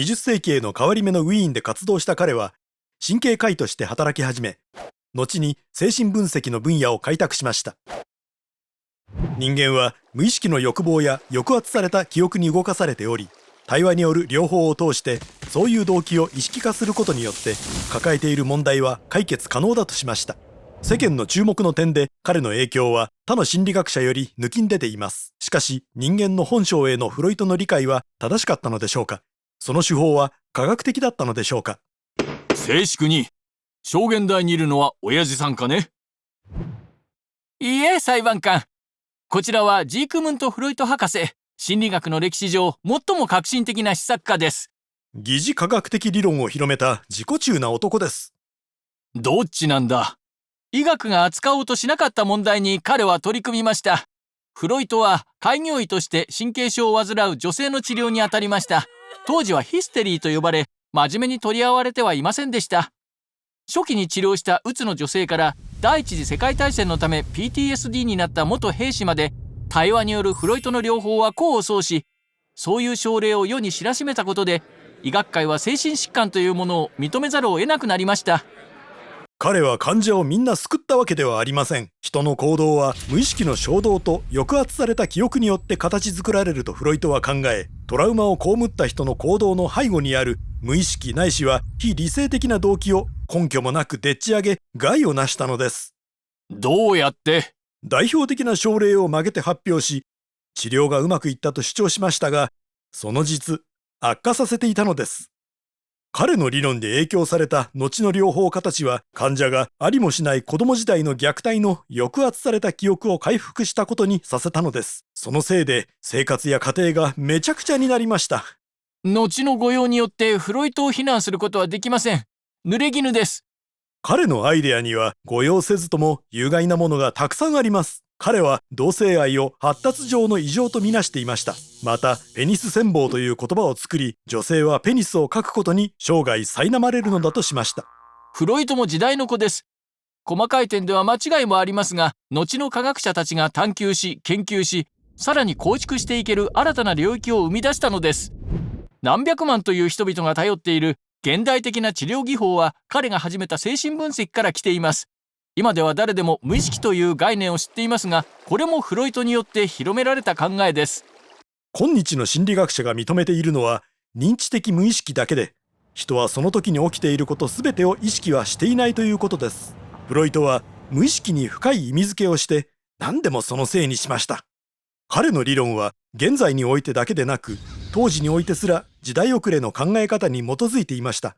20世紀への変わり目のウィーンで活動した彼は神経科医として働き始め、後に精神分析の分野を開拓しました。人間は無意識の欲望や抑圧された記憶に動かされており、対話による療法を通してそういう動機を意識化することによって抱えている問題は解決可能だとしました。世間の注目の点で彼の影響は他の心理学者より抜きんでています。しかし人間の本性へのフロイトの理解は正しかったのでしょうか。その手法は科学的だったのでしょうか。静粛に。証言台にいるのは親父さんかね。いいえ、裁判官。こちらはジークムント・フロイト博士、心理学の歴史上最も革新的な思索家です。疑似科学的理論を広めた自己中な男です。どっちなんだ。医学が扱おうとしなかった問題に彼は取り組みました。フロイトは開業医として神経症を患う女性の治療に当たりました。当時はヒステリーと呼ばれ、真面目に取り合われてはいませんでした。初期に治療したうつの女性から第一次世界大戦のため PTSD になった元兵士まで、対話によるフロイトの療法は功を奏し、そういう症例を世に知らしめたことで、医学界は精神疾患というものを認めざるを得なくなりました。彼は患者をみんな救ったわけではありません。人の行動は無意識の衝動と抑圧された記憶によって形作られるとフロイトは考え、トラウマを被った人の行動の背後にある無意識ないしは非理性的な動機を根拠もなくでっち上げ、害をなしたのです。どうやって？代表的な症例を曲げて発表し、治療がうまくいったと主張しましたが、その実悪化させていたのです。彼の理論で影響された後の療法家たちは、患者がありもしない子供時代の虐待の抑圧された記憶を回復したことにさせたのです。そのせいで生活や家庭がめちゃくちゃになりました。後の誤用によってフロイトを非難することはできません。濡れ衣です。彼のアイデアには誤用せずとも有害なものがたくさんあります。彼は同性愛を発達上の異常とみなしていました。またペニス羨望という言葉を作り、女性はペニスを書くことに生涯苛まれるのだとしました。フロイトも時代の子です。細かい点では間違いもありますが、後の科学者たちが探求し研究し、さらに構築していける新たな領域を生み出したのです。何百万という人々が頼っている現代的な治療技法は、彼が始めた精神分析から来ています。今では誰でも無意識という概念を知っていますが、これもフロイトによって広められた考えです。今日の心理学者が認めているのは認知的無意識だけで、人はその時に起きていること全てを意識はしていないということです。フロイトは無意識に深い意味付けをして何でもそのせいにしました。彼の理論は現在においてだけでなく、当時においてすら時代遅れの考え方に基づいていました。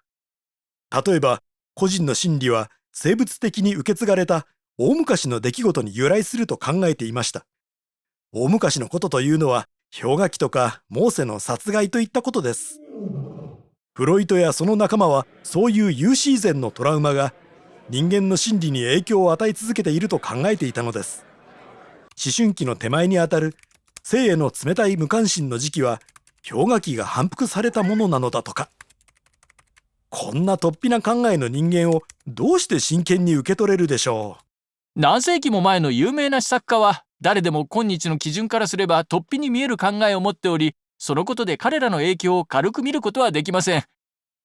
例えば個人の心理は生物的に受け継がれた大昔の出来事に由来すると考えていました。大昔のことというのは氷河期とかモーセの殺害といったことです。フロイトやその仲間はそういう有史以前のトラウマが人間の心理に影響を与え続けていると考えていたのです。思春期の手前にあたる性への冷たい無関心の時期は氷河期が反復されたものなのだとか。こんな突飛な考えの人間をどうして真剣に受け取れるでしょう。何世紀も前の有名な思索家は、誰でも今日の基準からすれば突飛に見える考えを持っており、そのことで彼らの影響を軽く見ることはできません。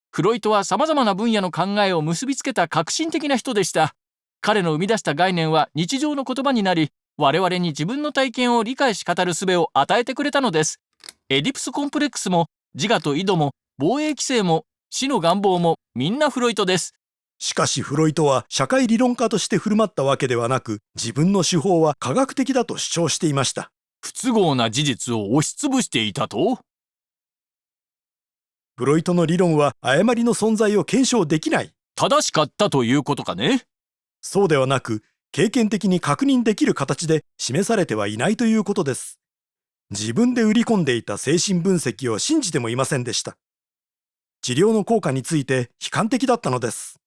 フロイトは様々な分野の考えを結びつけた革新的な人でした。彼の生み出した概念は日常の言葉になり、我々に自分の体験を理解し語る術を与えてくれたのです。エディプスコンプレックスも自我と井戸も防衛規制も死の願望もみんなフロイトです。しかしフロイトは社会理論家として振る舞ったわけではなく、自分の手法は科学的だと主張していました。不都合な事実を押しつぶしていたと？フロイトの理論は誤りの存在を検証できない。正しかったということかね？そうではなく、経験的に確認できる形で示されてはいないということです。自分で売り込んでいた精神分析を信じてもいませんでした。治療の効果について悲観的だったのです。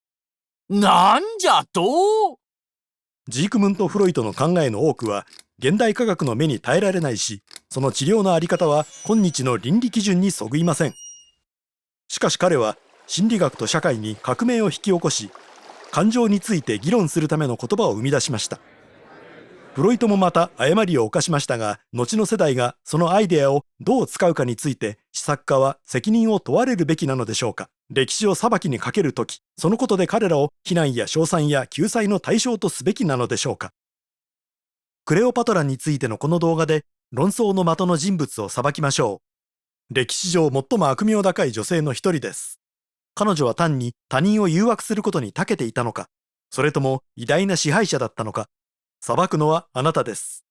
なんじゃと？ジークムント・フロイトの考えの多くは現代科学の目に耐えられないし、その治療のあり方は今日の倫理基準にそぐいません。しかし彼は心理学と社会に革命を引き起こし、感情について議論するための言葉を生み出しました。フロイトもまた誤りを犯しましたが、後の世代がそのアイデアをどう使うかについて施策家は責任を問われるべきなのでしょうか。歴史を裁きにかけるとき、そのことで彼らを非難や称賛や救済の対象とすべきなのでしょうか。クレオパトラについてのこの動画で論争の的の人物を裁きましょう。歴史上最も悪名高い女性の一人です。彼女は単に他人を誘惑することに長けていたのか、それとも偉大な支配者だったのか、裁くのはあなたです。